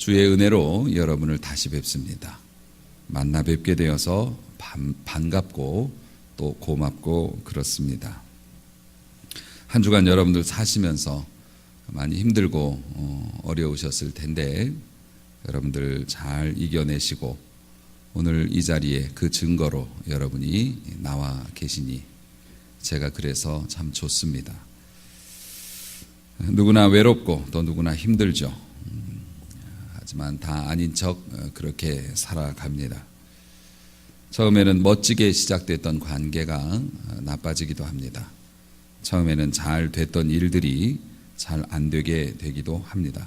주의 은혜로 여러분을 다시 뵙습니다. 만나 뵙게 되어서 반갑고 또 고맙고 그렇습니다. 한 주간 여러분들 사시면서 많이 힘들고 어려우셨을 텐데 여러분들 잘 이겨내시고 오늘 이 자리에 그 증거로 여러분이 나와 계시니 제가 그래서 참 좋습니다. 누구나 외롭고 또 누구나 힘들죠. 하지만 다 아닌 척 그렇게 살아갑니다. 처음에는 멋지게 시작됐던 관계가 나빠지기도 합니다. 처음에는 잘 됐던 일들이 잘 안 되게 되기도 합니다.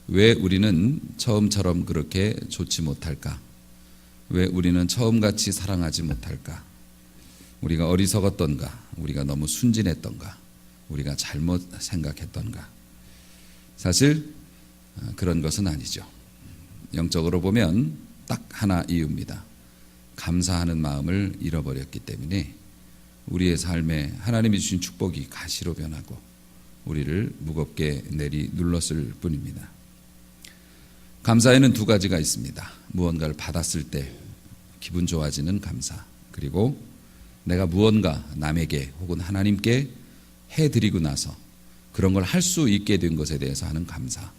왜 우리는 처음처럼 그렇게 좋지 못할까? 왜 우리는 처음같이 사랑하지 못할까? 우리가 어리석었던가? 우리가 너무 순진했던가? 우리가 잘못 생각했던가? 사실 그런 것은 아니죠. 영적으로 보면 딱 하나 이유입니다. 감사하는 마음을 잃어버렸기 때문에 우리의 삶에 하나님이 주신 축복이 가시로 변하고 우리를 무겁게 눌렀을 뿐입니다. 감사에는 두 가지가 있습니다. 무언가를 받았을 때 기분 좋아지는 감사, 그리고 내가 무언가 남에게 혹은 하나님께 해드리고 나서 그런 걸 할 수 있게 된 것에 대해서 하는 감사.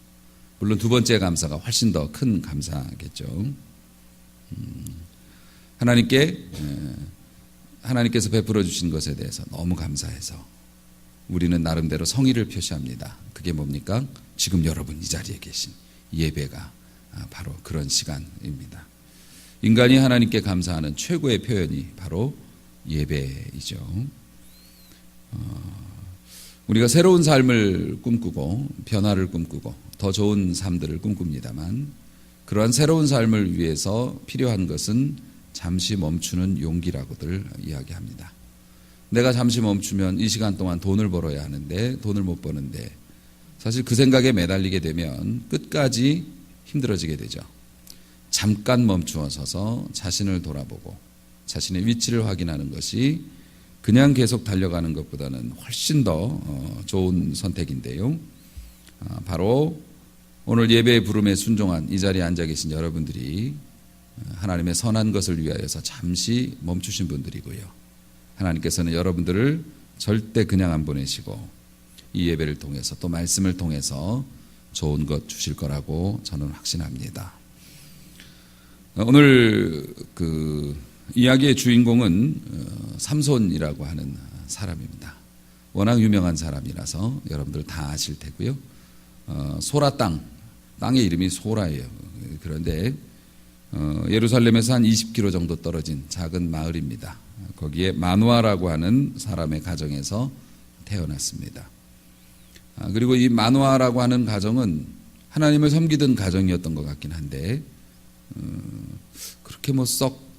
물론 두 번째 감사가 훨씬 더 큰 감사겠죠. 하나님께서 베풀어 주신 것에 대해서 너무 감사해서 우리는 나름대로 성의를 표시합니다. 그게 뭡니까? 지금 여러분 이 자리에 계신 예배가 바로 그런 시간입니다. 인간이 하나님께 감사하는 최고의 표현이 바로 예배이죠. 우리가 새로운 삶을 꿈꾸고 변화를 꿈꾸고 더 좋은 삶들을 꿈꿉니다만 그러한 새로운 삶을 위해서 필요한 것은 잠시 멈추는 용기라고들 이야기합니다. 내가 잠시 멈추면 이 시간 동안 돈을 벌어야 하는데 돈을 못 버는데 사실 그 생각에 매달리게 되면 끝까지 힘들어지게 되죠. 잠깐 멈추어 서서 자신을 돌아보고 자신의 위치를 확인하는 것이 그냥 계속 달려가는 것보다는 훨씬 더 좋은 선택인데요. 바로 오늘 예배의 부름에 순종한 이 자리에 앉아 계신 여러분들이 하나님의 선한 것을 위하여서 잠시 멈추신 분들이고요. 하나님께서는 여러분들을 절대 그냥 안 보내시고 이 예배를 통해서 또 말씀을 통해서 좋은 것 주실 거라고 저는 확신합니다. 오늘 그 이야기의 주인공은 삼손이라고 하는 사람입니다. 워낙 유명한 사람이라서 여러분들 다 아실 테고요. 소라 땅의 이름이 소라예요. 그런데 예루살렘에서 한 20km 정도 떨어진 작은 마을입니다. 거기에 마누아라고 하는 사람의 가정에서 태어났습니다. 그리고 이 마누아라고 하는 가정은 하나님을 섬기던 가정이었던 것 같긴 한데 그렇게 썩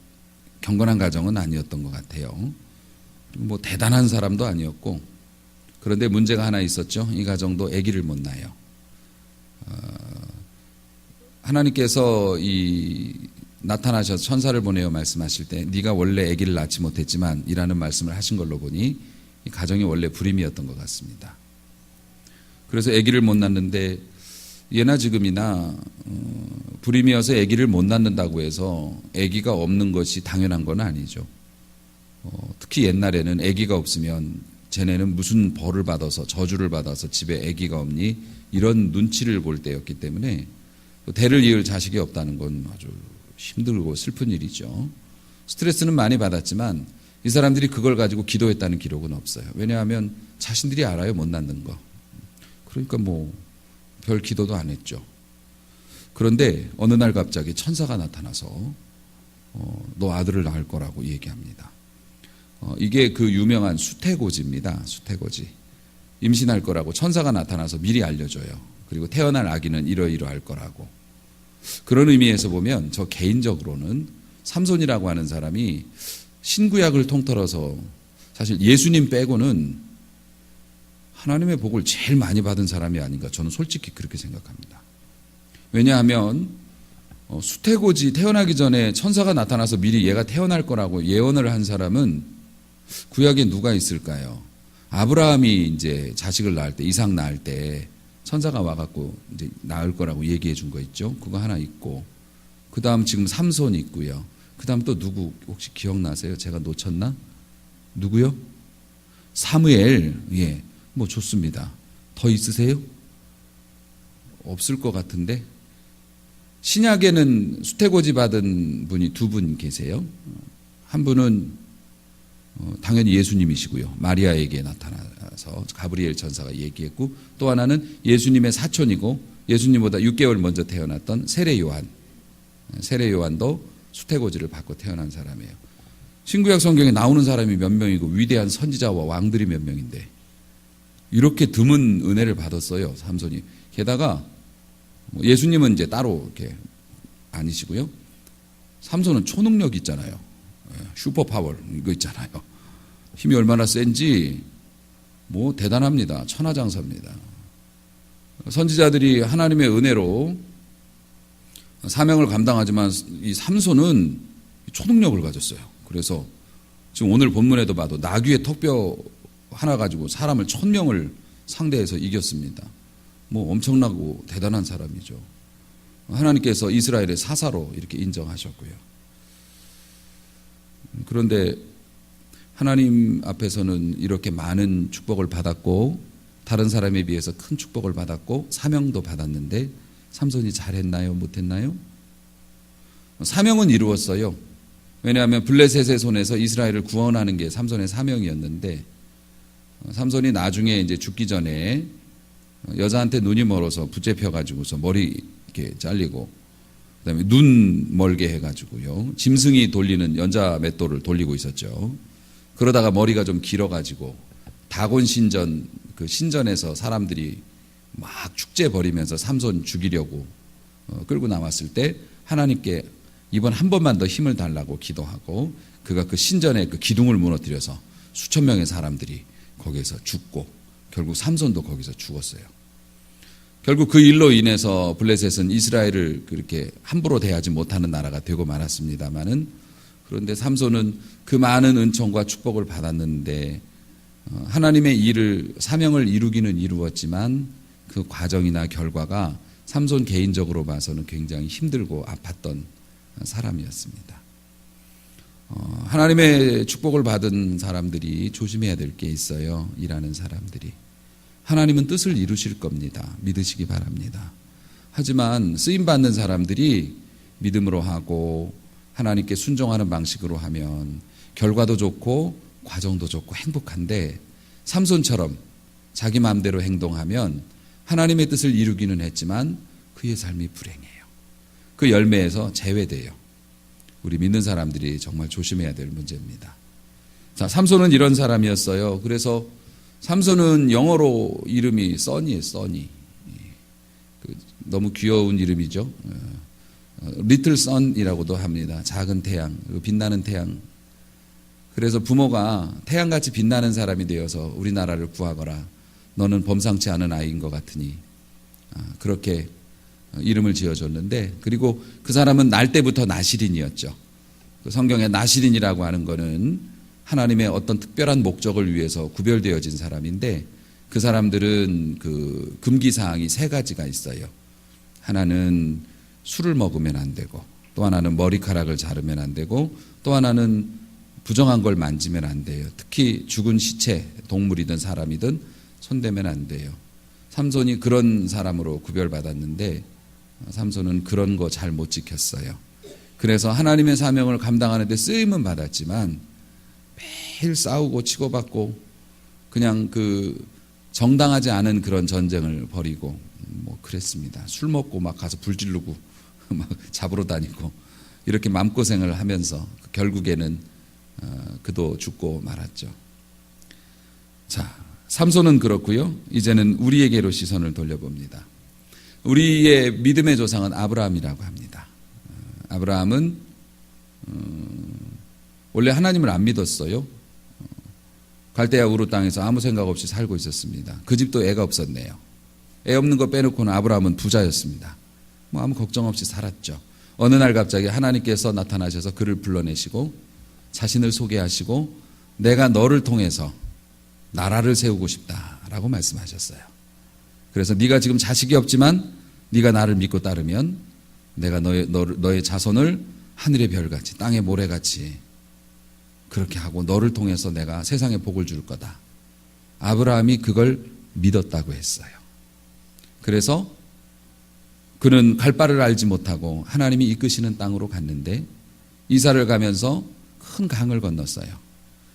경건한 가정은 아니었던 것 같아요. 뭐 대단한 사람도 아니었고 그런데 문제가 하나 있었죠. 이 가정도 아기를 못 낳아요. 하나님께서 나타나셔서 천사를 보내어 말씀하실 때 네가 원래 아기를 낳지 못했지만 이라는 말씀을 하신 걸로 보니 이 가정이 원래 불임이었던 것 같습니다. 그래서 아기를 못 낳는데 예나 지금이나 불임이어서 아기를 못 낳는다고 해서 아기가 없는 것이 당연한 건 아니죠. 특히 옛날에는 아기가 없으면 쟤네는 무슨 벌을 받아서 저주를 받아서 집에 아기가 없니 이런 눈치를 볼 때였기 때문에 대를 이을 자식이 없다는 건 아주 힘들고 슬픈 일이죠. 스트레스는 많이 받았지만 이 사람들이 그걸 가지고 기도했다는 기록은 없어요. 왜냐하면 자신들이 알아요, 못 낳는 거. 그러니까 별 기도도 안 했죠. 그런데 어느 날 갑자기 천사가 나타나서 너 아들을 낳을 거라고 얘기합니다. 이게 그 유명한 수태고지입니다. 수태고지. 임신할 거라고 천사가 나타나서 미리 알려줘요. 그리고 태어날 아기는 이러이러할 거라고. 그런 의미에서 보면 저 개인적으로는 삼손이라고 하는 사람이 신구약을 통틀어서 사실 예수님 빼고는 하나님의 복을 제일 많이 받은 사람이 아닌가 저는 솔직히 그렇게 생각합니다. 왜냐하면 수태고지 태어나기 전에 천사가 나타나서 미리 얘가 태어날 거라고 예언을 한 사람은 구약에 누가 있을까요? 아브라함이 이제 자식을 낳을 때, 이삭 낳을 때 천사가 와갖고 이제 낳을 거라고 얘기해 준 거 있죠. 그거 하나 있고, 그 다음 지금 삼손 있고요. 그 다음 또 누구 혹시 기억나세요? 제가 놓쳤나? 누구요? 사무엘. 예, 뭐 좋습니다. 더 있으세요? 없을 것 같은데. 신약에는 수태고지 받은 분이 두 분 계세요. 한 분은 당연히 예수님이시고요. 마리아에게 나타나서 가브리엘 천사가 얘기했고, 또 하나는 예수님의 사촌이고 예수님보다 6개월 먼저 태어났던 세례 요한. 세례 요한도 수태고지를 받고 태어난 사람이에요. 신구약 성경에 나오는 사람이 몇 명이고 위대한 선지자와 왕들이 몇 명인데 이렇게 드문 은혜를 받았어요, 삼손이. 게다가 예수님은 이제 따로 이렇게 아니시고요. 삼손은 초능력 있잖아요. 슈퍼파워 이거 있잖아요. 힘이 얼마나 센지 뭐 대단합니다. 천하장사입니다. 선지자들이 하나님의 은혜로 사명을 감당하지만 이 삼손은 초능력을 가졌어요. 그래서 지금 오늘 본문에도 봐도 나귀의 턱뼈 하나 가지고 사람을 1000명을 상대해서 이겼습니다. 뭐 엄청나고 대단한 사람이죠. 하나님께서 이스라엘의 사사로 이렇게 인정하셨고요. 그런데 하나님 앞에서는 이렇게 많은 축복을 받았고 다른 사람에 비해서 큰 축복을 받았고 사명도 받았는데 삼손이 잘했나요? 못했나요? 사명은 이루었어요. 왜냐하면 블레셋의 손에서 이스라엘을 구원하는 게 삼손의 사명이었는데 삼손이 나중에 이제 죽기 전에 여자한테 눈이 멀어서 붙잡혀 가지고서 머리 이렇게 잘리고 그다음에 눈 멀게 해가지고요. 짐승이 돌리는 연자 맷돌을 돌리고 있었죠. 그러다가 머리가 좀 길어가지고 다곤 신전 그 신전에서 사람들이 막 축제 벌이면서 삼손 죽이려고 끌고 나왔을 때 하나님께 이번 한 번만 더 힘을 달라고 기도하고 그가 그 신전의 그 기둥을 무너뜨려서 수천 명의 사람들이 거기에서 죽고 결국 삼손도 거기서 죽었어요. 결국 그 일로 인해서 블레셋은 이스라엘을 그렇게 함부로 대하지 못하는 나라가 되고 말았습니다마는 그런데 삼손은 그 많은 은총과 축복을 받았는데 하나님의 일을 사명을 이루기는 이루었지만 그 과정이나 결과가 삼손 개인적으로 봐서는 굉장히 힘들고 아팠던 사람이었습니다. 하나님의 축복을 받은 사람들이 조심해야 될 게 있어요. 일하는 사람들이. 하나님은 뜻을 이루실 겁니다. 믿으시기 바랍니다. 하지만 쓰임받는 사람들이 믿음으로 하고 하나님께 순종하는 방식으로 하면 결과도 좋고 과정도 좋고 행복한데 삼손처럼 자기 마음대로 행동하면 하나님의 뜻을 이루기는 했지만 그의 삶이 불행해요. 그 열매에서 제외돼요. 우리 믿는 사람들이 정말 조심해야 될 문제입니다. 자, 삼손은 이런 사람이었어요. 그래서 삼손은 영어로 이름이 써니예요. 써니. 너무 귀여운 이름이죠. 리틀 선이라고도 합니다. 작은 태양, 빛나는 태양. 그래서 부모가 태양같이 빛나는 사람이 되어서 우리나라를 구하거라. 너는 범상치 않은 아이인 것 같으니 그렇게 이름을 지어줬는데 그리고 그 사람은 날 때부터 나실인이었죠. 성경에 나실인이라고 하는 거는 하나님의 어떤 특별한 목적을 위해서 구별되어진 사람인데 그 사람들은 그 금기사항이 3가지가 있어요. 하나는 술을 먹으면 안 되고 또 하나는 머리카락을 자르면 안 되고 또 하나는 부정한 걸 만지면 안 돼요. 특히 죽은 시체, 동물이든 사람이든 손대면 안 돼요. 삼손이 그런 사람으로 구별받았는데 삼손은 그런 거 잘 못 지켰어요. 그래서 하나님의 사명을 감당하는데 쓰임은 받았지만 매일 싸우고 치고받고 그냥 그 정당하지 않은 그런 전쟁을 벌이고 뭐 그랬습니다. 술 먹고 막 가서 불 지르고 막 잡으러 다니고 이렇게 마음고생을 하면서 결국에는 그도 죽고 말았죠. 자, 삼손은 그렇고요. 이제는 우리에게로 시선을 돌려봅니다. 우리의 믿음의 조상은 아브라함이라고 합니다. 아브라함은 원래 하나님을 안 믿었어요. 갈대아 우르 땅에서 아무 생각 없이 살고 있었습니다. 그 집도 애가 없었네요. 애 없는 거 빼놓고는 아브라함은 부자였습니다. 뭐 아무 걱정 없이 살았죠. 어느 날 갑자기 하나님께서 나타나셔서 그를 불러내시고 자신을 소개하시고 내가 너를 통해서 나라를 세우고 싶다라고 말씀하셨어요. 그래서 네가 지금 자식이 없지만 네가 나를 믿고 따르면 내가 너의 자손을 하늘의 별같이 땅의 모래같이 그렇게 하고 너를 통해서 내가 세상에 복을 줄 거다. 아브라함이 그걸 믿었다고 했어요. 그래서 그는 갈 바를 알지 못하고 하나님이 이끄시는 땅으로 갔는데 이사를 가면서 큰 강을 건넜어요.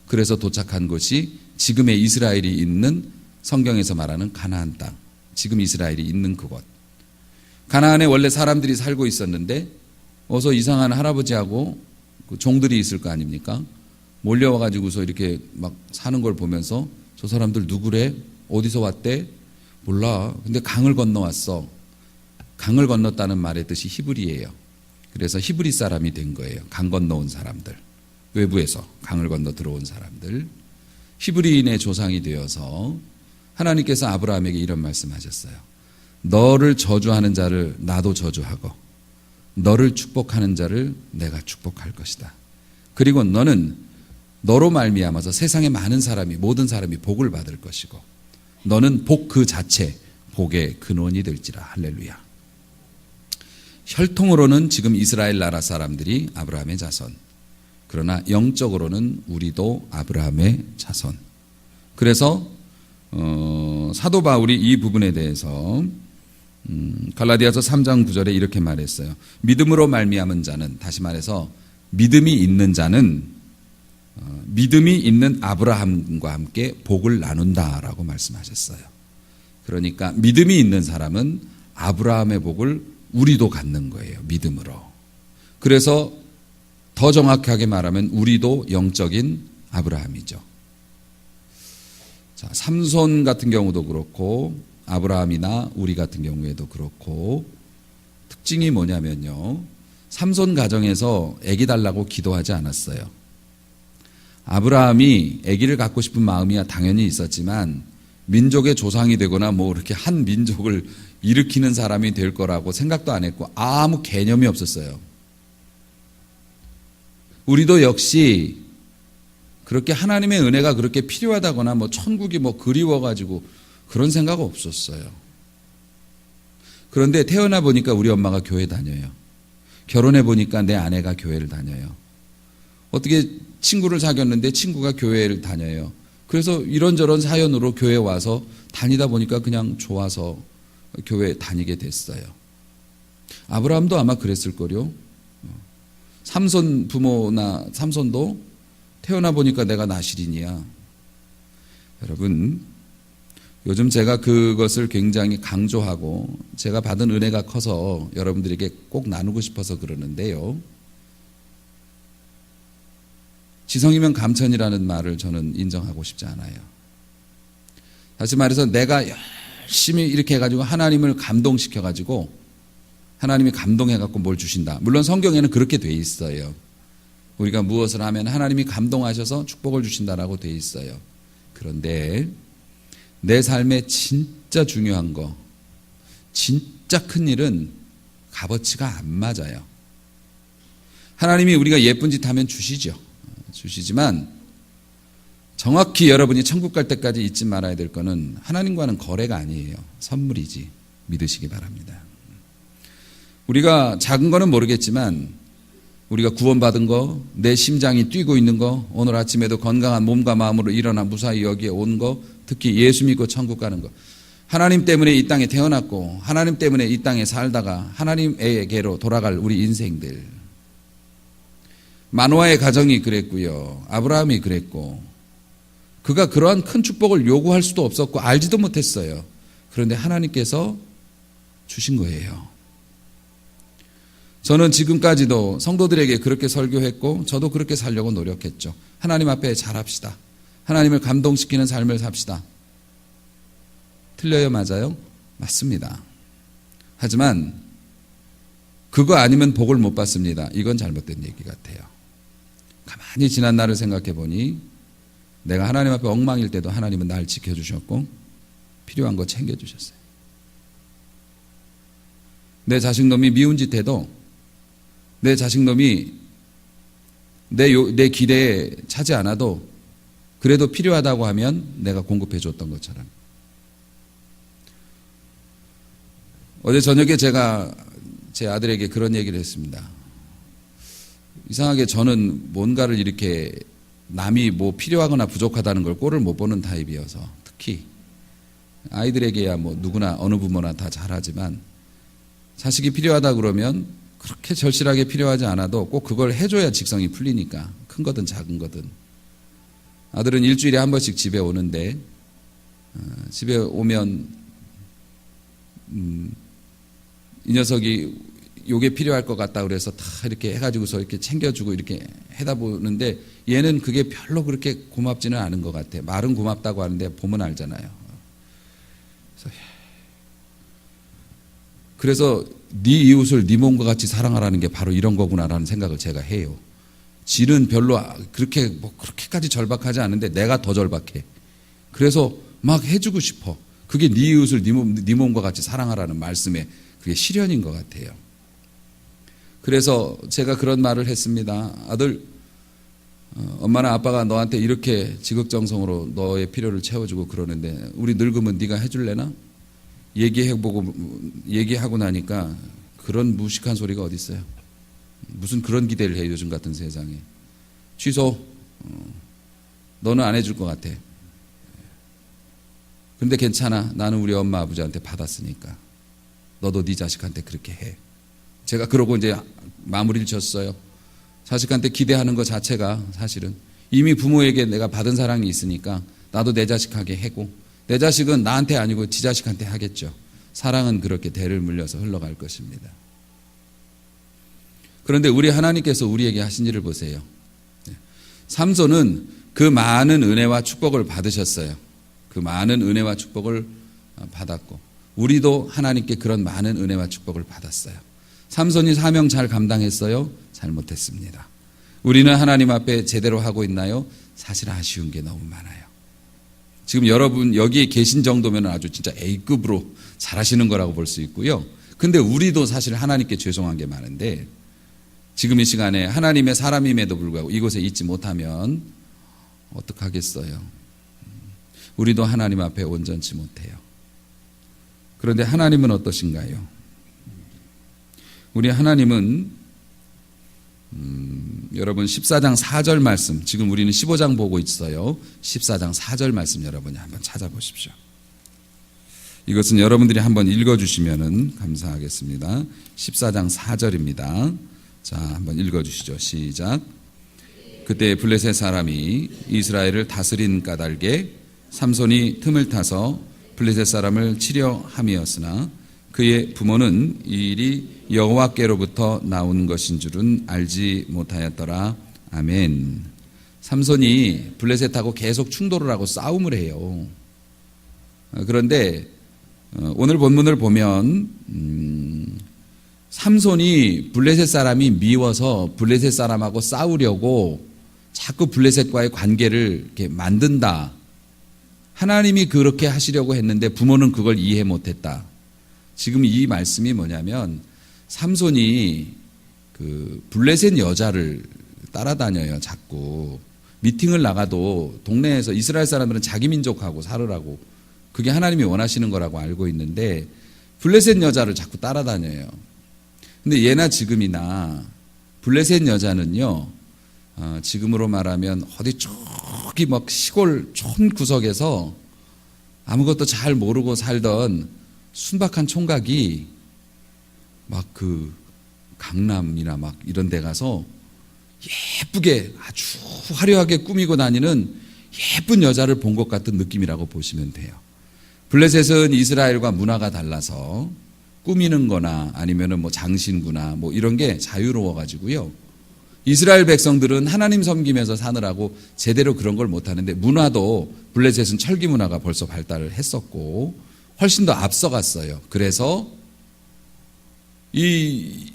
그래서 도착한 곳이 지금의 이스라엘이 있는 성경에서 말하는 가나안 땅, 지금 이스라엘이 있는 그곳. 가나안에 원래 사람들이 살고 있었는데 어서 이상한 할아버지하고 그 종들이 있을 거 아닙니까? 몰려와가지고서 이렇게 막 사는 걸 보면서 저 사람들 누구래? 어디서 왔대? 몰라. 근데 강을 건너왔어. 강을 건넜다는 말의 뜻이 히브리예요. 그래서 히브리 사람이 된 거예요. 강 건너온 사람들. 외부에서 강을 건너 들어온 사람들. 히브리인의 조상이 되어서 하나님께서 아브라함에게 이런 말씀하셨어요. 너를 저주하는 자를 나도 저주하고 너를 축복하는 자를 내가 축복할 것이다. 그리고 너는 너로 말미암아서 세상의 많은 사람이 모든 사람이 복을 받을 것이고 너는 복 그 자체 복의 근원이 될지라. 할렐루야. 혈통으로는 지금 이스라엘 나라 사람들이 아브라함의 자손. 그러나 영적으로는 우리도 아브라함의 자손. 그래서 사도 바울이 이 부분에 대해서 갈라디아서 3장 9절에 이렇게 말했어요. 믿음으로 말미암은 자는, 다시 말해서 믿음이 있는 자는 믿음이 있는 아브라함과 함께 복을 나눈다라고 말씀하셨어요. 그러니까 믿음이 있는 사람은 아브라함의 복을 우리도 갖는 거예요. 믿음으로. 그래서 더 정확하게 말하면 우리도 영적인 아브라함이죠. 자, 삼손 같은 경우도 그렇고 아브라함이나 우리 같은 경우에도 그렇고 특징이 뭐냐면요. 삼손 가정에서 아기 달라고 기도하지 않았어요. 아브라함이 아기를 갖고 싶은 마음이야 당연히 있었지만 민족의 조상이 되거나 뭐 이렇게 한 민족을 일으키는 사람이 될 거라고 생각도 안 했고 아무 개념이 없었어요. 우리도 역시 그렇게 하나님의 은혜가 그렇게 필요하다거나 뭐 천국이 뭐 그리워가지고 그런 생각 없었어요. 그런데 태어나 보니까 우리 엄마가 교회 다녀요. 결혼해 보니까 내 아내가 교회를 다녀요. 어떻게 친구를 사귀었는데 친구가 교회를 다녀요. 그래서 이런저런 사연으로 교회 와서 다니다 보니까 그냥 좋아서 교회 다니게 됐어요. 아브라함도 아마 그랬을 거요. 삼손 부모나 삼손도 태어나 보니까 내가 나실인이야. 여러분, 요즘 제가 그것을 굉장히 강조하고 제가 받은 은혜가 커서 여러분들에게 꼭 나누고 싶어서 그러는데요. 지성이면 감천이라는 말을 저는 인정하고 싶지 않아요. 다시 말해서 내가 열심히 이렇게 해가지고 하나님을 감동시켜가지고 하나님이 감동해갖고 뭘 주신다. 물론 성경에는 그렇게 돼 있어요. 우리가 무엇을 하면 하나님이 감동하셔서 축복을 주신다라고 돼 있어요. 그런데 내 삶에 진짜 중요한 거, 진짜 큰 일은 값어치가 안 맞아요. 하나님이 우리가 예쁜 짓 하면 주시지만 정확히 여러분이 천국 갈 때까지 잊지 말아야 될 거는 하나님과는 거래가 아니에요. 선물이지. 믿으시기 바랍니다. 우리가 작은 거는 모르겠지만 우리가 구원받은 거, 내 심장이 뛰고 있는 거, 오늘 아침에도 건강한 몸과 마음으로 일어나 무사히 여기에 온 거, 특히 예수 믿고 천국 가는 거, 하나님 때문에 이 땅에 태어났고 하나님 때문에 이 땅에 살다가 하나님에게로 돌아갈 우리 인생들, 마노아의 가정이 그랬고요. 아브라함이 그랬고 그가 그러한 큰 축복을 요구할 수도 없었고 알지도 못했어요. 그런데 하나님께서 주신 거예요. 저는 지금까지도 성도들에게 그렇게 설교했고 저도 그렇게 살려고 노력했죠. 하나님 앞에 잘합시다. 하나님을 감동시키는 삶을 삽시다. 틀려요? 맞아요? 맞습니다. 하지만 그거 아니면 복을 못 받습니다. 이건 잘못된 얘기 같아요. 가만히 지난 날을 생각해 보니 내가 하나님 앞에 엉망일 때도 하나님은 날 지켜주셨고 필요한 거 챙겨주셨어요. 내 자식놈이 미운 짓 해도 내 자식놈이 내 기대에 차지 않아도 그래도 필요하다고 하면 내가 공급해 줬던 것처럼 어제 저녁에 제가 제 아들에게 그런 얘기를 했습니다. 이상하게 저는 뭔가를 이렇게 남이 뭐 필요하거나 부족하다는 걸 꼴을 못 보는 타입이어서, 특히 아이들에게야 뭐 누구나 어느 부모나 다 잘하지만 자식이 필요하다 그러면 그렇게 절실하게 필요하지 않아도 꼭 그걸 해줘야 직성이 풀리니까, 큰 거든 작은 거든. 아들은 일주일에 한 번씩 집에 오는데 집에 오면 이 녀석이 요게 필요할 것 같다 그래서 다 이렇게 해가지고서 이렇게 챙겨주고 이렇게 해다 보는데, 얘는 그게 별로 그렇게 고맙지는 않은 것 같아. 말은 고맙다고 하는데 보면 알잖아요. 그래서 네 이웃을 네 몸과 같이 사랑하라는 게 바로 이런 거구나라는 생각을 제가 해요. 지는 별로 그렇게 뭐 그렇게까지 절박하지 않은데 내가 더 절박해. 그래서 막 해주고 싶어. 그게 네 이웃을 네 몸과 같이 사랑하라는 말씀에 그게 실현인 것 같아요. 그래서 제가 그런 말을 했습니다. 아들, 엄마나 아빠가 너한테 이렇게 지극정성으로 너의 필요를 채워주고 그러는데 우리 늙으면 네가 해줄래나? 얘기하고 나니까 그런 무식한 소리가 어디 있어요. 무슨 그런 기대를 해, 요즘 같은 세상에. 취소. 너는 안 해줄 것 같아. 근데 괜찮아. 나는 우리 엄마 아버지한테 받았으니까. 너도 네 자식한테 그렇게 해. 제가 그러고 이제 마무리를 졌어요. 자식한테 기대하는 것 자체가 사실은 이미 부모에게 내가 받은 사랑이 있으니까 나도 내 자식에게 해고, 내 자식은 나한테 아니고 지 자식한테 하겠죠. 사랑은 그렇게 대를 물려서 흘러갈 것입니다. 그런데 우리 하나님께서 우리에게 하신 일을 보세요. 삼손은 그 많은 은혜와 축복을 받으셨어요. 그 많은 은혜와 축복을 받았고, 우리도 하나님께 그런 많은 은혜와 축복을 받았어요. 삼손이 사명 잘 감당했어요? 잘 못했습니다. 우리는 하나님 앞에 제대로 하고 있나요? 사실 아쉬운 게 너무 많아요. 지금 여러분 여기에 계신 정도면 아주 진짜 A급으로 잘하시는 거라고 볼 수 있고요. 근데 우리도 사실 하나님께 죄송한 게 많은데, 지금 이 시간에 하나님의 사람임에도 불구하고 이곳에 있지 못하면 어떡하겠어요. 우리도 하나님 앞에 온전치 못해요. 그런데 하나님은 어떠신가요? 우리 하나님은 여러분 14장 4절 말씀, 지금 우리는 15장 보고 있어요. 14장 4절 말씀 여러분이 한번 찾아보십시오. 이것은 여러분들이 한번 읽어주시면 감사하겠습니다. 14장 4절입니다. 자, 한번 읽어주시죠. 시작. 그때 블레셋 사람이 이스라엘을 다스린 까닭에 삼손이 틈을 타서 블레셋 사람을 치려 함이었으나 그의 부모는 이 일이 여호와께로부터 나온 것인 줄은 알지 못하였더라. 아멘. 삼손이 블레셋하고 계속 충돌을 하고 싸움을 해요. 그런데 오늘 본문을 보면 삼손이 블레셋 사람이 미워서 블레셋 사람하고 싸우려고 자꾸 블레셋과의 관계를 이렇게 만든다. 하나님이 그렇게 하시려고 했는데 부모는 그걸 이해 못했다. 지금 이 말씀이 뭐냐면, 삼손이 그 블레셋 여자를 따라다녀요. 자꾸 미팅을 나가도 동네에서 이스라엘 사람들은 자기 민족하고 살으라고, 그게 하나님이 원하시는 거라고 알고 있는데 블레셋 여자를 자꾸 따라다녀요. 근데 예나 지금이나 블레셋 여자는요, 지금으로 말하면 어디 저기 막 시골 촌 구석에서 아무것도 잘 모르고 살던 순박한 총각이 막 그 강남이나 막 이런 데 가서 예쁘게 아주 화려하게 꾸미고 다니는 예쁜 여자를 본 것 같은 느낌이라고 보시면 돼요. 블레셋은 이스라엘과 문화가 달라서 꾸미는 거나 아니면은 뭐 장신구나 뭐 이런 게 자유로워 가지고요. 이스라엘 백성들은 하나님 섬기면서 사느라고 제대로 그런 걸 못 하는데, 문화도 블레셋은 철기 문화가 벌써 발달을 했었고 훨씬 더 앞서갔어요. 그래서 이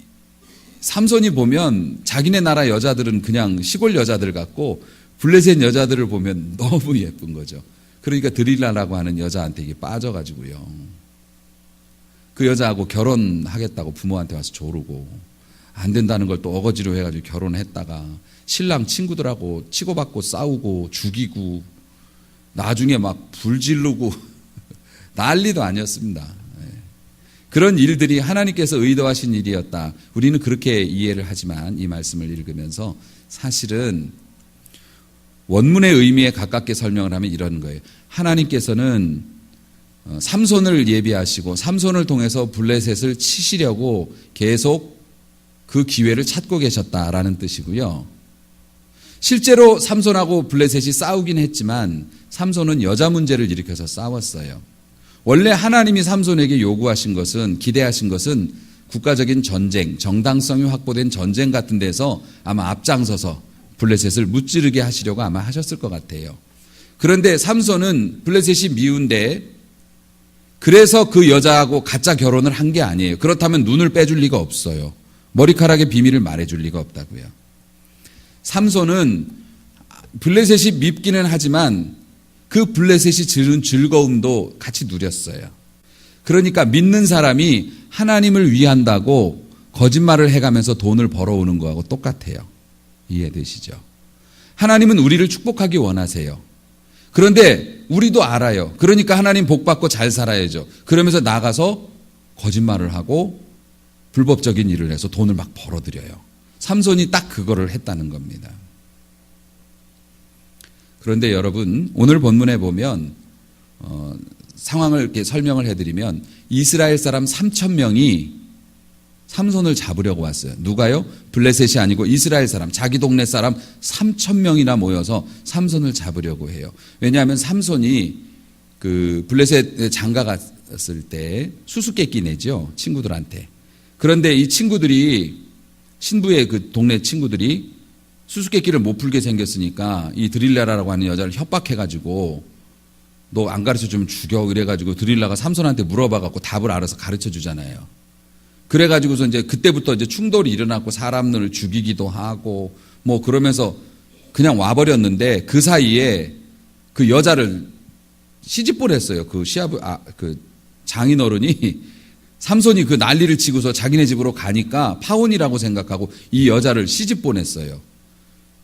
삼손이 보면 자기네 나라 여자들은 그냥 시골 여자들 같고 블레셋 여자들을 보면 너무 예쁜 거죠. 그러니까 드릴라라고 하는 여자한테 이게 빠져가지고요. 그 여자하고 결혼하겠다고 부모한테 와서 조르고, 안 된다는 걸 또 어거지로 해가지고 결혼했다가 신랑 친구들하고 치고받고 싸우고 죽이고 나중에 막 불 지르고 난리도 아니었습니다. 그런 일들이 하나님께서 의도하신 일이었다. 우리는 그렇게 이해를 하지만 이 말씀을 읽으면서 사실은 원문의 의미에 가깝게 설명을 하면 이런 거예요. 하나님께서는 삼손을 예비하시고 삼손을 통해서 블레셋을 치시려고 계속 그 기회를 찾고 계셨다라는 뜻이고요. 실제로 삼손하고 블레셋이 싸우긴 했지만 삼손은 여자 문제를 일으켜서 싸웠어요. 원래 하나님이 삼손에게 요구하신 것은, 기대하신 것은 국가적인 전쟁, 정당성이 확보된 전쟁 같은 데서 아마 앞장서서 블레셋을 무찌르게 하시려고 아마 하셨을 것 같아요. 그런데 삼손은 블레셋이 미운데 그래서 그 여자하고 가짜 결혼을 한 게 아니에요. 그렇다면 눈을 빼줄 리가 없어요. 머리카락의 비밀을 말해줄 리가 없다고요. 삼손은 블레셋이 밉기는 하지만 그 블레셋이 주는 즐거움도 같이 누렸어요. 그러니까 믿는 사람이 하나님을 위한다고 거짓말을 해가면서 돈을 벌어오는 거하고 똑같아요. 이해되시죠? 하나님은 우리를 축복하기 원하세요. 그런데 우리도 알아요. 그러니까 하나님 복 받고 잘 살아야죠. 그러면서 나가서 거짓말을 하고 불법적인 일을 해서 돈을 막 벌어들여요. 삼손이 딱 그거를 했다는 겁니다. 그런데 여러분, 오늘 본문에 보면 상황을 이렇게 설명을 해드리면 이스라엘 사람 3,000명이 삼손을 잡으려고 왔어요. 누가요? 블레셋이 아니고 이스라엘 사람, 자기 동네 사람 3,000명이나 모여서 삼손을 잡으려고 해요. 왜냐하면 삼손이 그 블레셋에 장가 갔을 때 수수께끼 내죠, 친구들한테. 그런데 이 친구들이, 신부의 그 동네 친구들이 수수께끼를 못 풀게 생겼으니까 이 드릴라라고 하는 여자를 협박해가지고 너 안 가르쳐주면 죽여 이래가지고 드릴라가 삼손한테 물어봐갖고 답을 알아서 가르쳐주잖아요. 그래가지고서 이제 그때부터 이제 충돌이 일어났고 사람들을 죽이기도 하고 뭐 그러면서 그냥 와버렸는데 그 사이에 그 여자를 시집 보냈어요. 그 그 장인어른이 삼손이 그 난리를 치고서 자기네 집으로 가니까 파혼이라고 생각하고 이 여자를 시집 보냈어요.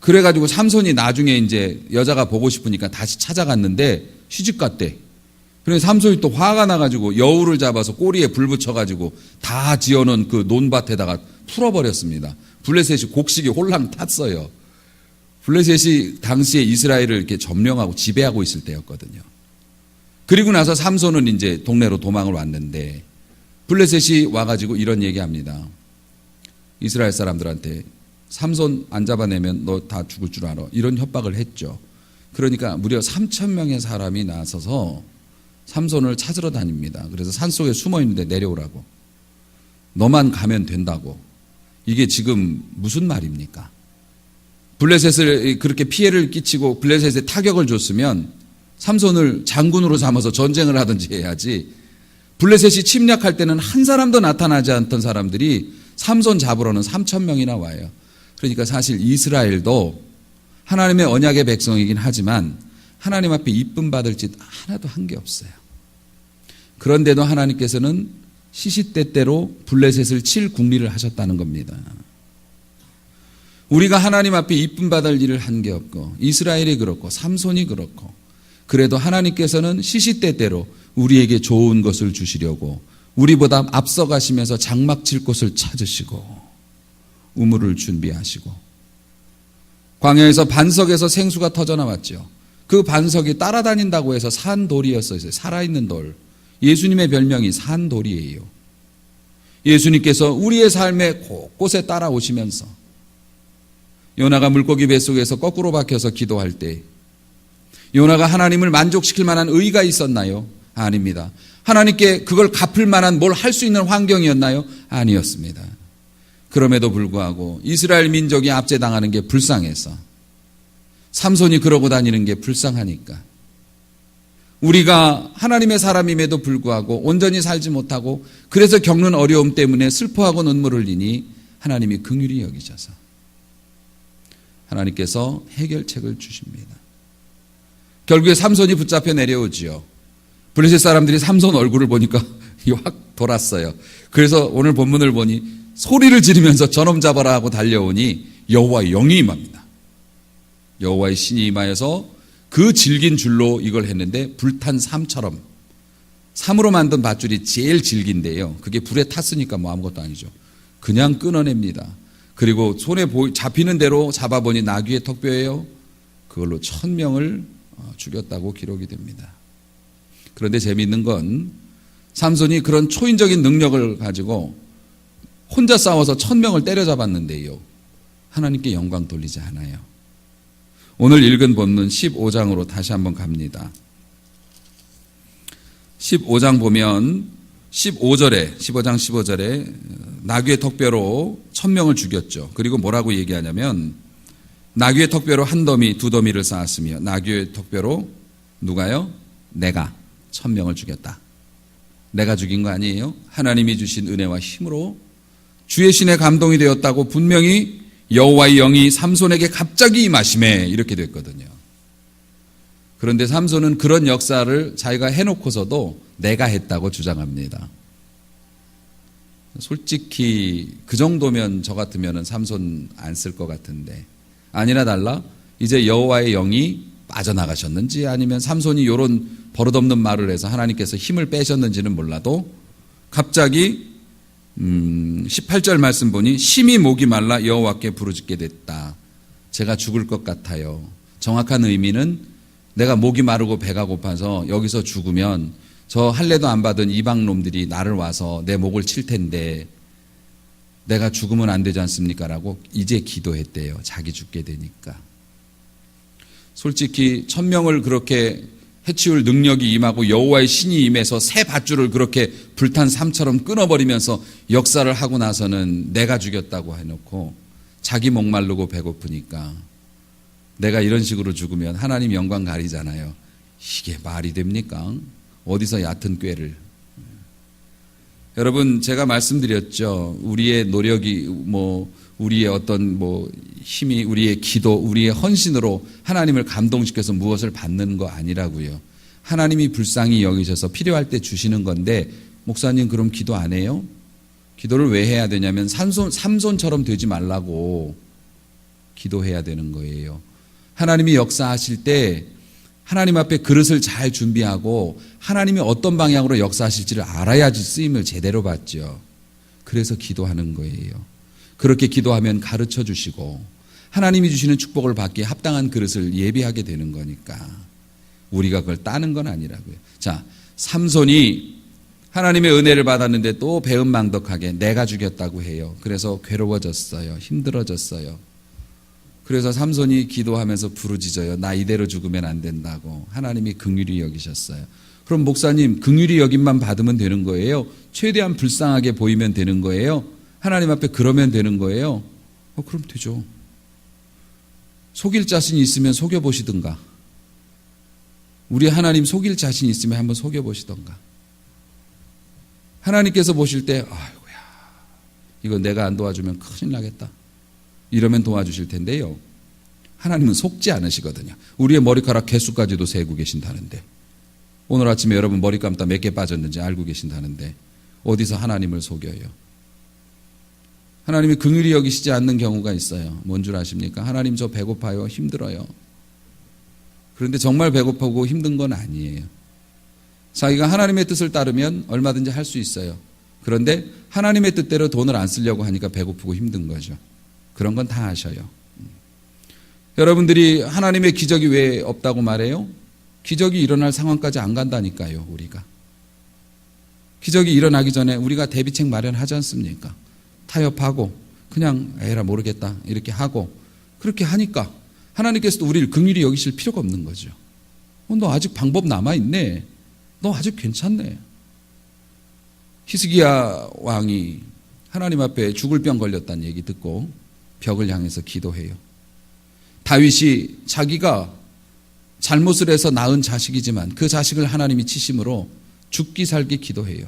그래가지고 삼손이 나중에 이제 여자가 보고 싶으니까 다시 찾아갔는데 시집 갔대. 그래서 삼손이 또 화가 나가지고 여우를 잡아서 꼬리에 불 붙여가지고 다 지어놓은 그 논밭에다가 풀어버렸습니다. 블레셋이 곡식이 홀랑 탔어요. 블레셋이 당시에 이스라엘을 이렇게 점령하고 지배하고 있을 때였거든요. 그리고 나서 삼손은 이제 동네로 도망을 왔는데 블레셋이 와가지고 이런 얘기합니다. 이스라엘 사람들한테 삼손 안 잡아내면 너 다 죽을 줄 알아. 이런 협박을 했죠. 그러니까 무려 3,000명의 사람이 나서서 삼손을 찾으러 다닙니다. 그래서 산속에 숨어 있는데 내려오라고. 너만 가면 된다고. 이게 지금 무슨 말입니까? 블레셋을 그렇게 피해를 끼치고 블레셋에 타격을 줬으면 삼손을 장군으로 삼아서 전쟁을 하든지 해야지. 블레셋이 침략할 때는 한 사람도 나타나지 않던 사람들이 삼손 잡으러는 3,000명이나 와요. 그러니까 사실 이스라엘도 하나님의 언약의 백성이긴 하지만 하나님 앞에 이쁨 받을 짓 하나도 한 게 없어요. 그런데도 하나님께서는 시시때때로 블레셋을 칠 국리를 하셨다는 겁니다. 우리가 하나님 앞에 이쁨 받을 일을 한 게 없고 이스라엘이 그렇고 삼손이 그렇고 그래도 하나님께서는 시시때때로 우리에게 좋은 것을 주시려고 우리보다 앞서가시면서 장막 칠 곳을 찾으시고 우물을 준비하시고 광야에서 반석에서 생수가 터져나왔죠. 그 반석이 따라다닌다고 해서 산돌이었어요. 살아있는 돌. 예수님의 별명이 산돌이에요. 예수님께서 우리의 삶에 곳곳에 따라오시면서 요나가 물고기 뱃속에서 거꾸로 박혀서 기도할 때 요나가 하나님을 만족시킬 만한 의의가 있었나요? 아닙니다. 하나님께 그걸 갚을 만한 뭘 할 수 있는 환경이었나요? 아니었습니다. 그럼에도 불구하고 이스라엘 민족이 압제당하는 게 불쌍해서 삼손이 그러고 다니는 게 불쌍하니까 우리가 하나님의 사람임에도 불구하고 온전히 살지 못하고 그래서 겪는 어려움 때문에 슬퍼하고 눈물을 흘리니 하나님이 긍휼히 여기셔서 하나님께서 해결책을 주십니다. 결국에 삼손이 붙잡혀 내려오지요. 블레셋 사람들이 삼손 얼굴을 보니까 확 돌았어요. 그래서 오늘 본문을 보니 소리를 지르면서 저놈 잡아라 하고 달려오니 여호와의 영이 임합니다. 여호와의 신이 임하여서 그 질긴 줄로 이걸 했는데 불탄 삶처럼 삼으로 만든 밧줄이 제일 질긴데요. 그게 불에 탔으니까 뭐 아무것도 아니죠. 그냥 끊어냅니다. 그리고 손에 잡히는 대로 잡아보니 나귀의 턱뼈예요. 그걸로 1000명을 죽였다고 기록이 됩니다. 그런데 재미있는 건 삼손이 그런 초인적인 능력을 가지고 혼자 싸워서 1000명을 때려잡았는데요. 하나님께 영광 돌리지 않아요. 오늘 읽은 본문 15장으로 다시 한번 갑니다. 15장 보면 15장 15절에 나귀의 턱뼈로 1000명을 죽였죠. 그리고 뭐라고 얘기하냐면 나귀의 턱뼈로 한 더미 두 더미를 쌓았으며 나귀의 턱뼈로 누가요? 내가 1000명을 죽였다. 내가 죽인 거 아니에요. 하나님이 주신 은혜와 힘으로 주의 신에 감동이 되었다고 분명히 여호와의 영이 삼손에게 갑자기 임하심에 이렇게 됐거든요. 그런데 삼손은 그런 역사를 자기가 해놓고서도 내가 했다고 주장합니다. 솔직히 그 정도면 저 같으면 삼손 안 쓸 것 같은데 아니나 달라 이제 여호와의 영이 빠져나가셨는지 아니면 삼손이 이런 버릇없는 말을 해서 하나님께서 힘을 빼셨는지는 몰라도 갑자기 18절 말씀 보니 심히 목이 말라 여호와께 부르짖게 됐다. 제가 죽을 것 같아요. 정확한 의미는 내가 목이 마르고 배가 고파서 여기서 죽으면 저 할례도 안 받은 이방 놈들이 나를 와서 내 목을 칠 텐데 내가 죽으면 안 되지 않습니까? 라고 이제 기도했대요. 자기 죽게 되니까. 솔직히 1000명을 그렇게 해치울 능력이 임하고 여호와의 신이 임해서 새 밧줄을 그렇게 불탄 삶처럼 끊어버리면서 역사를 하고 나서는 내가 죽였다고 해놓고 자기 목마르고 배고프니까 내가 이런 식으로 죽으면 하나님 영광 가리잖아요. 이게 말이 됩니까? 어디서 얕은 꾀를. 여러분 제가 말씀드렸죠. 우리의 노력이 우리의 어떤 힘이 우리의 기도, 우리의 헌신으로 하나님을 감동시켜서 무엇을 받는 거 아니라고요. 하나님이 불쌍히 여기셔서 필요할 때 주시는 건데 목사님 그럼 기도 안 해요? 기도를 왜 해야 되냐면 삼손처럼 되지 말라고 기도해야 되는 거예요. 하나님이 역사하실 때 하나님 앞에 그릇을 잘 준비하고 하나님이 어떤 방향으로 역사하실지를 알아야지 쓰임을 제대로 받죠. 그래서 기도하는 거예요. 그렇게 기도하면 가르쳐 주시고 하나님이 주시는 축복을 받기에 합당한 그릇을 예비하게 되는 거니까 우리가 그걸 따는 건 아니라고요. 자, 삼손이 하나님의 은혜를 받았는데 또 배은망덕하게 내가 죽였다고 해요. 그래서 괴로워졌어요. 힘들어졌어요. 그래서 삼손이 기도하면서 부르짖어요. 나 이대로 죽으면 안 된다고. 하나님이 긍휼히 여기셨어요. 그럼 목사님 긍휼히 여김만 받으면 되는 거예요? 최대한 불쌍하게 보이면 되는 거예요? 하나님 앞에 그러면 되는 거예요? 그럼 되죠. 속일 자신이 있으면 속여보시든가. 우리 하나님 속일 자신이 있으면 한번 속여보시든가. 하나님께서 보실 때 아이고야 이거 내가 안 도와주면 큰일 나겠다. 이러면 도와주실 텐데요. 하나님은 속지 않으시거든요. 우리의 머리카락 개수까지도 세고 계신다는데 오늘 아침에 여러분 머리 감다 몇 개 빠졌는지 알고 계신다는데 어디서 하나님을 속여요. 하나님이 긍휼히 여기시지 않는 경우가 있어요. 뭔 줄 아십니까? 하나님 저 배고파요. 힘들어요. 그런데 정말 배고프고 힘든 건 아니에요. 자기가 하나님의 뜻을 따르면 얼마든지 할 수 있어요. 그런데 하나님의 뜻대로 돈을 안 쓰려고 하니까 배고프고 힘든 거죠. 그런 건 다 아셔요. 여러분들이 하나님의 기적이 왜 없다고 말해요? 기적이 일어날 상황까지 안 간다니까요. 우리가. 기적이 일어나기 전에 우리가 대비책 마련하지 않습니까? 타협하고 그냥 에라 모르겠다 이렇게 하고 그렇게 하니까 하나님께서도 우리를 긍휼히 여기실 필요가 없는 거죠. 너 아직 방법 남아있네. 너 아직 괜찮네. 히스기야 왕이 하나님 앞에 죽을 병 걸렸다는 얘기 듣고 벽을 향해서 기도해요. 다윗이 자기가 잘못을 해서 낳은 자식이지만 그 자식을 하나님이 치심으로 죽기 살기 기도해요.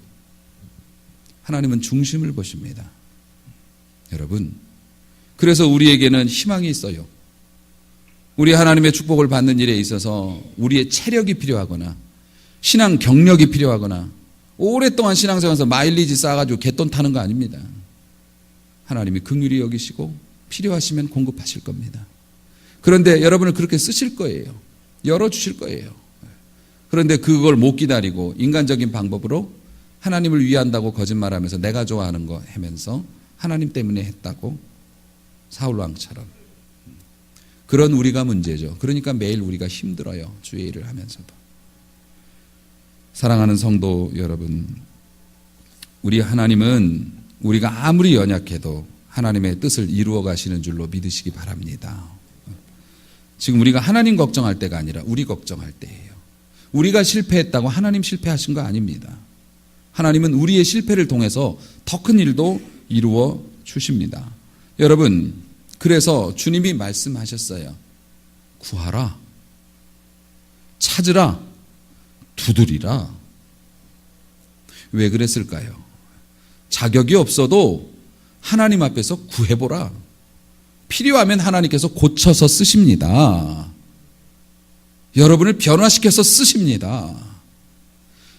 하나님은 중심을 보십니다. 여러분, 그래서 우리에게는 희망이 있어요. 우리 하나님의 축복을 받는 일에 있어서 우리의 체력이 필요하거나 신앙 경력이 필요하거나 오랫동안 신앙생활에서 마일리지 쌓아가지고 갯돈 타는 거 아닙니다. 하나님이 긍휼히 여기시고 필요하시면 공급하실 겁니다. 그런데 여러분을 그렇게 쓰실 거예요. 열어주실 거예요. 그런데 그걸 못 기다리고 인간적인 방법으로 하나님을 위한다고 거짓말하면서 내가 좋아하는 거 하면서 하나님 때문에 했다고 사울왕처럼. 그런 우리가 문제죠. 그러니까 매일 우리가 힘들어요. 주의 일을 하면서도. 사랑하는 성도 여러분, 우리 하나님은 우리가 아무리 연약해도 하나님의 뜻을 이루어 가시는 줄로 믿으시기 바랍니다. 지금 우리가 하나님 걱정할 때가 아니라 우리 걱정할 때예요. 우리가 실패했다고 하나님 실패하신 거 아닙니다. 하나님은 우리의 실패를 통해서 더 큰 일도 이루어 주십니다. 여러분, 그래서 주님이 말씀하셨어요. 구하라, 찾으라, 두드리라. 왜 그랬을까요? 자격이 없어도 하나님 앞에서 구해보라. 필요하면 하나님께서 고쳐서 쓰십니다. 여러분을 변화시켜서 쓰십니다.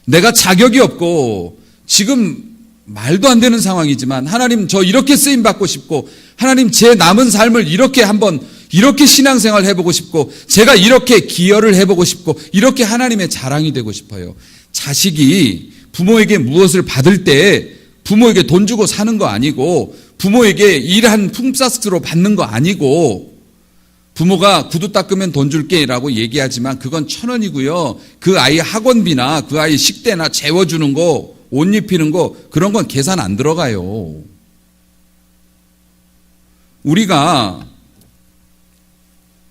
내가 자격이 없고 지금 말도 안 되는 상황이지만 하나님 저 이렇게 쓰임받고 싶고 하나님 제 남은 삶을 이렇게 신앙생활 해보고 싶고 제가 이렇게 기여를 해보고 싶고 이렇게 하나님의 자랑이 되고 싶어요. 자식이 부모에게 무엇을 받을 때 부모에게 돈 주고 사는 거 아니고 부모에게 일한 품삯으로 받는 거 아니고 부모가 구두 닦으면 돈 줄게 라고 얘기하지만 그건 1,000원이고요. 그 아이 학원비나 그 아이 식대나 재워주는 거, 옷 입히는 거 그런 건 계산 안 들어가요. 우리가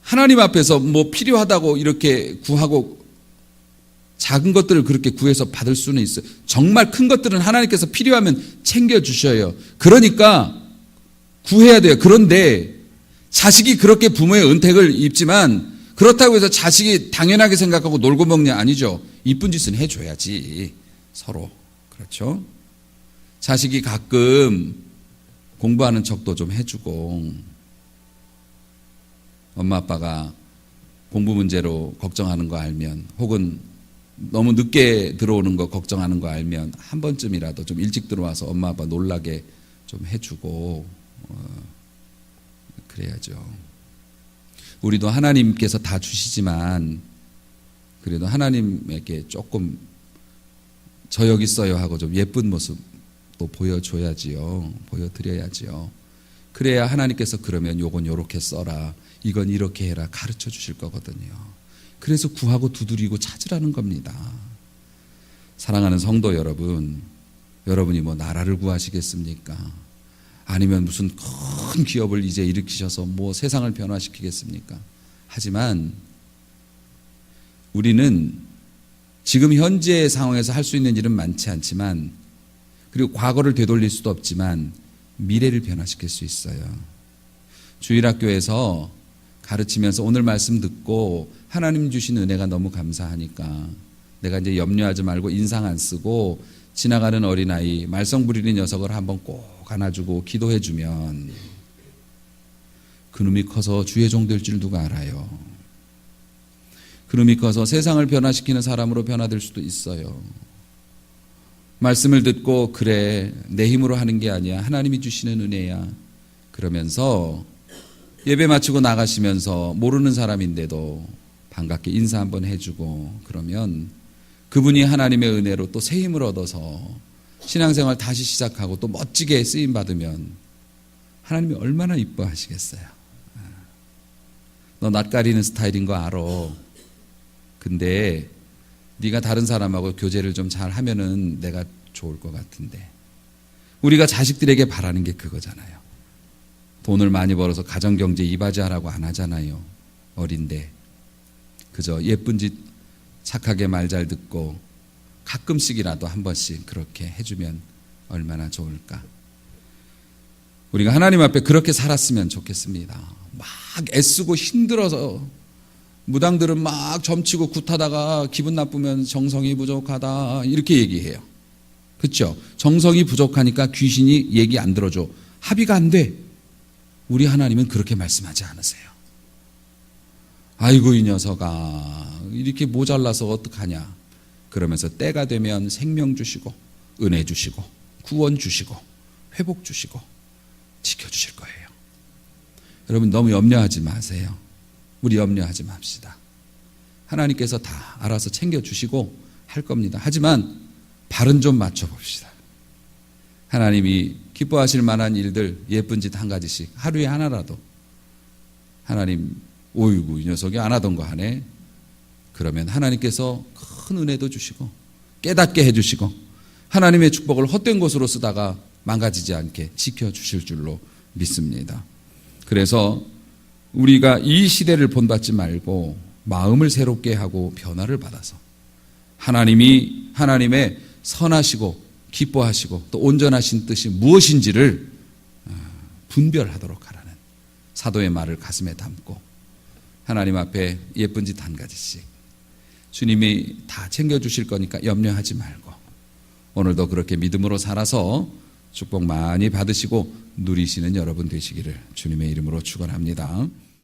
하나님 앞에서 뭐 필요하다고 이렇게 구하고 작은 것들을 그렇게 구해서 받을 수는 있어요. 정말 큰 것들은 하나님께서 필요하면 챙겨주셔요. 그러니까 구해야 돼요. 그런데 자식이 그렇게 부모의 은택을 입지만 그렇다고 해서 자식이 당연하게 생각하고 놀고 먹냐? 아니죠. 이쁜 짓은 해줘야지. 서로. 그렇죠? 자식이 가끔 공부하는 척도 좀 해주고 엄마 아빠가 공부 문제로 걱정하는 거 알면 혹은 너무 늦게 들어오는 거 걱정하는 거 알면 한 번쯤이라도 좀 일찍 들어와서 엄마 아빠 놀라게 좀 해주고 그래야죠. 우리도 하나님께서 다 주시지만 그래도 하나님에게 조금 저 여기 있어요 하고 좀 예쁜 모습도 보여줘야지요. 보여드려야지요. 그래야 하나님께서 그러면 요건 요렇게 써라. 이건 이렇게 해라. 가르쳐 주실 거거든요. 그래서 구하고 두드리고 찾으라는 겁니다. 사랑하는 성도 여러분, 여러분이 뭐 나라를 구하시겠습니까? 아니면 무슨 큰 기업을 이제 일으키셔서 뭐 세상을 변화시키겠습니까? 하지만 우리는 지금 현재 상황에서 할 수 있는 일은 많지 않지만 그리고 과거를 되돌릴 수도 없지만 미래를 변화시킬 수 있어요. 주일학교에서 가르치면서 오늘 말씀 듣고 하나님 주신 은혜가 너무 감사하니까 내가 이제 염려하지 말고 인상 안 쓰고 지나가는 어린아이 말썽 부리는 녀석을 한번 꼭 안아주고 기도해주면 그놈이 커서 주의 종 될 줄 누가 알아요. 그놈이 커서 세상을 변화시키는 사람으로 변화될 수도 있어요. 말씀을 듣고 그래 내 힘으로 하는 게 아니야. 하나님이 주시는 은혜야. 그러면서 예배 마치고 나가시면서 모르는 사람인데도 반갑게 인사 한번 해주고 그러면 그분이 하나님의 은혜로 또 새 힘을 얻어서 신앙생활 다시 시작하고 또 멋지게 쓰임받으면 하나님이 얼마나 이뻐하시겠어요. 너 낯가리는 스타일인 거 알아. 근데 네가 다른 사람하고 교제를 좀 잘 하면은 내가 좋을 것 같은데. 우리가 자식들에게 바라는 게 그거잖아요. 돈을 많이 벌어서 가정경제 이바지하라고 안 하잖아요. 어린데. 그저 예쁜 짓 착하게 말 잘 듣고 가끔씩이라도 한 번씩 그렇게 해주면 얼마나 좋을까. 우리가 하나님 앞에 그렇게 살았으면 좋겠습니다. 막 애쓰고 힘들어서 무당들은 막 점치고 굿하다가 기분 나쁘면 정성이 부족하다 이렇게 얘기해요. 그렇죠? 정성이 부족하니까 귀신이 얘기 안 들어줘. 합의가 안 돼. 우리 하나님은 그렇게 말씀하지 않으세요. 아이고 이 녀석아 이렇게 모자라서 어떡하냐. 그러면서 때가 되면 생명 주시고 은혜 주시고 구원 주시고 회복 주시고 지켜주실 거예요. 여러분 너무 염려하지 마세요. 우리 염려하지 맙시다. 하나님께서 다 알아서 챙겨주시고 할 겁니다. 하지만 발은 좀 맞춰봅시다. 하나님이 기뻐하실 만한 일들, 예쁜 짓 한 가지씩 하루에 하나라도 하나님, 오이구 이 녀석이 안 하던 거 하네. 그러면 하나님께서 큰 은혜도 주시고 깨닫게 해주시고 하나님의 축복을 헛된 곳으로 쓰다가 망가지지 않게 지켜주실 줄로 믿습니다. 그래서 우리가 이 시대를 본받지 말고 마음을 새롭게 하고 변화를 받아서 하나님이 하나님의 선하시고 기뻐하시고 또 온전하신 뜻이 무엇인지를 분별하도록 하라는 사도의 말을 가슴에 담고 하나님 앞에 예쁜 짓 한 가지씩 주님이 다 챙겨주실 거니까 염려하지 말고 오늘도 그렇게 믿음으로 살아서 축복 많이 받으시고 누리시는 여러분 되시기를 주님의 이름으로 축원합니다.